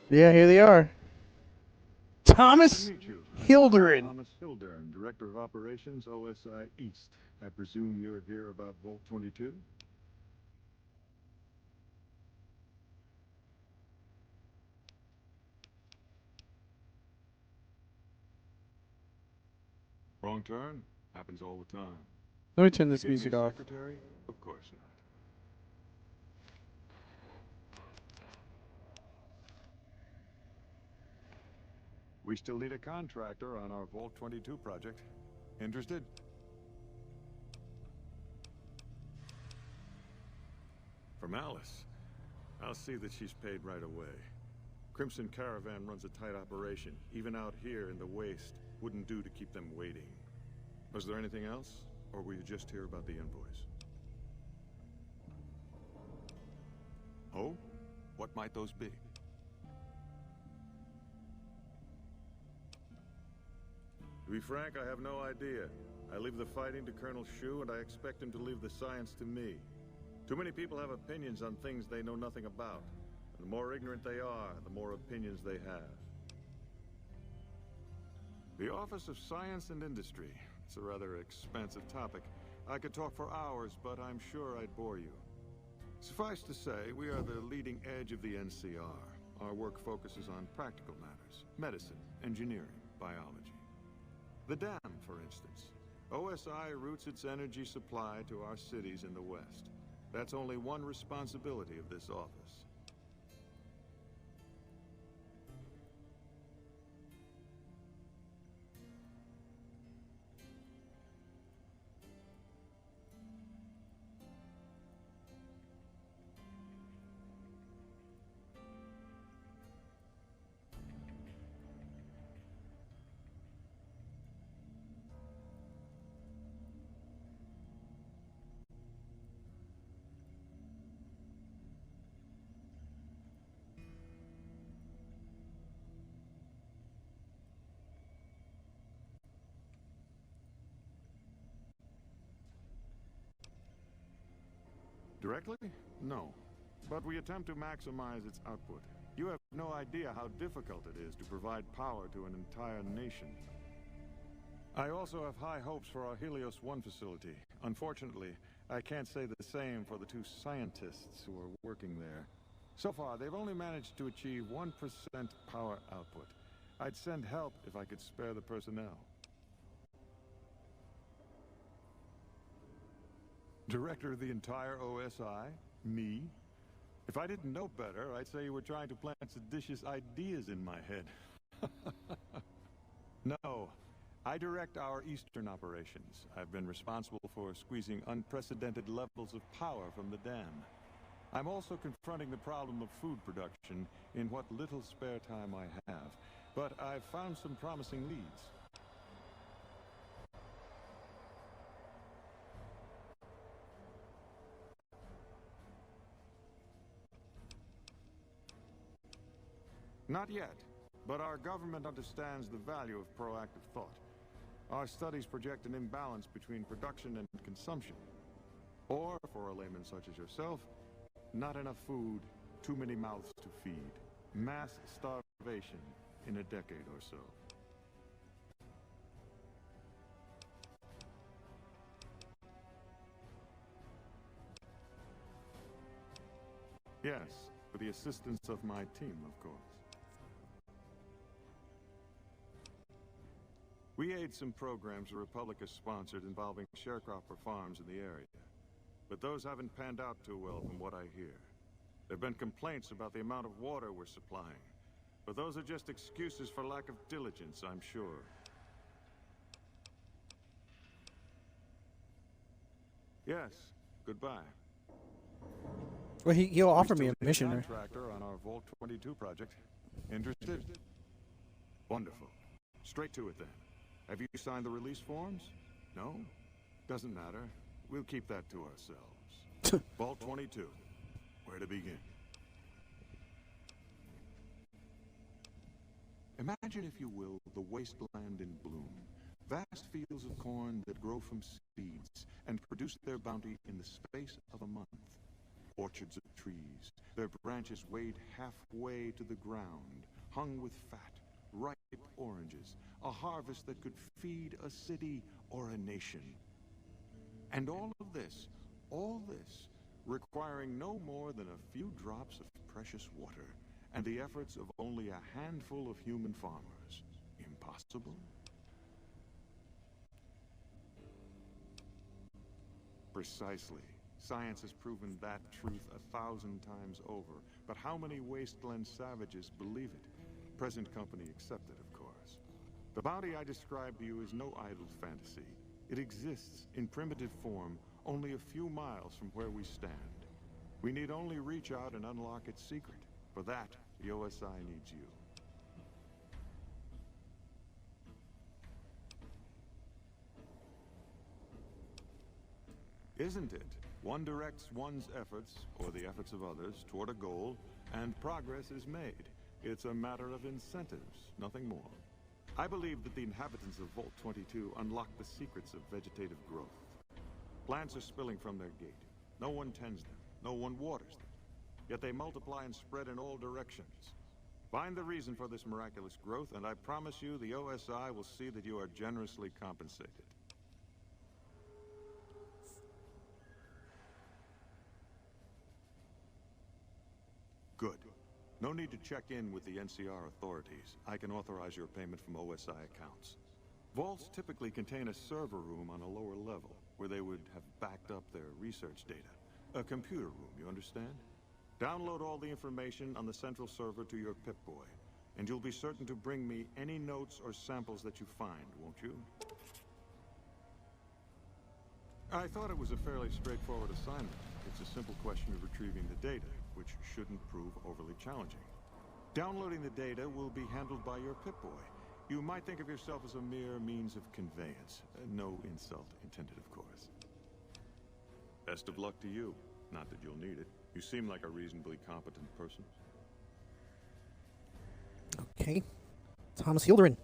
Yeah, here they are. Nice to Thomas meet you. Hilderin. Thomas Hildern, Director of Operations, OSI East. I presume you're here about Vault 22? Wrong turn? Happens all the time. Let me turn You this get me a music off. secretary? Of course not. We still need a contractor on our Vault 22 project. Interested? From Alice. I'll see that she's paid right away. Crimson Caravan runs a tight operation. Even out here in the waste, wouldn't do to keep them waiting. Was there anything else? Or were you just here about the invoice? Oh? What might those be? To be frank, I have no idea. I leave the fighting to Colonel Shu, and I expect him to leave the science to me. Too many people have opinions on things they know nothing about. And the more ignorant they are, the more opinions they have. The Office of Science and Industry. It's a rather expansive topic. I could talk for hours, but I'm sure I'd bore you. Suffice to say, we are the leading edge of the NCR. Our work focuses on practical matters: medicine, engineering, biology. The dam, for instance. OSI routes its energy supply to our cities in the West. That's only one responsibility of this office. Directly? No. But we attempt to maximize its output. You have no idea how difficult it is to provide power to an entire nation. I also have high hopes for our Helios 1 facility. Unfortunately, I can't say the same for the two scientists who are working there. So far, they've only managed to achieve 1% power output. I'd send help if I could spare the personnel. Director of the entire OSI? Me? If I didn't know better, I'd say you were trying to plant seditious ideas in my head. No. I direct our eastern operations. I've been responsible for squeezing unprecedented levels of power from the dam. I'm also confronting the problem of food production in what little spare time I have. But I've found some promising leads. Not yet, but our government understands the value of proactive thought. Our studies project an imbalance between production and consumption. Or, for a layman such as yourself, not enough food, too many mouths to feed. Mass starvation in a decade or so. Yes, with the assistance of my team, of course. We aid some programs the Republic has sponsored involving sharecropper farms in the area. But those haven't panned out too well from what I hear. There have been complaints about the amount of water we're supplying. But those are just excuses for lack of diligence, I'm sure. Yes, goodbye. Well, he'll We offer still me a need a mission. contractor on our Vault 22 project. Interested? Wonderful. Straight to it then. Have you signed the release forms? No? Doesn't matter. We'll keep that to ourselves. Vault 22. Where to begin? Imagine, if you will, the wasteland in bloom. Vast fields of corn that grow from seeds and produce their bounty in the space of a month. Orchards of trees, their branches weighed halfway to the ground, hung with fat, ripe oranges, a harvest that could feed a city or a nation. And all this, requiring no more than a few drops of precious water and the efforts of only a handful of human farmers. Impossible? Precisely. Science has proven that truth 1,000 times over. But how many wasteland savages believe it? Present company accepted, of course. The bounty I described to you is no idle fantasy. It exists in primitive form only a few miles from where we stand. We need only reach out and unlock its secret. For that, the OSI needs you. Isn't it? One directs one's efforts, or the efforts of others, toward a goal, and progress is made. It's a matter of incentives, nothing more. I believe that the inhabitants of Vault 22 unlock the secrets of vegetative growth. Plants are spilling from their gate. No one tends them, no one waters them. Yet they multiply and spread in all directions. Find the reason for this miraculous growth, and I promise you the OSI will see that you are generously compensated. Good. No need to check in with the NCR authorities. I can authorize your payment from OSI accounts. Vaults typically contain a server room on a lower level, where they would have backed up their research data. A computer room, you understand? Download all the information on the central server to your Pip-Boy, and you'll be certain to bring me any notes or samples that you find, won't you? I thought it was a fairly straightforward assignment. It's a simple question of retrieving the data, which shouldn't prove overly challenging. Downloading the data will be handled by your Pip-Boy. You might think of yourself as a mere means of conveyance. No insult intended, of course. Best of luck to you. Not that you'll need it. You seem like a reasonably competent person. Okay. Thomas Hilderin.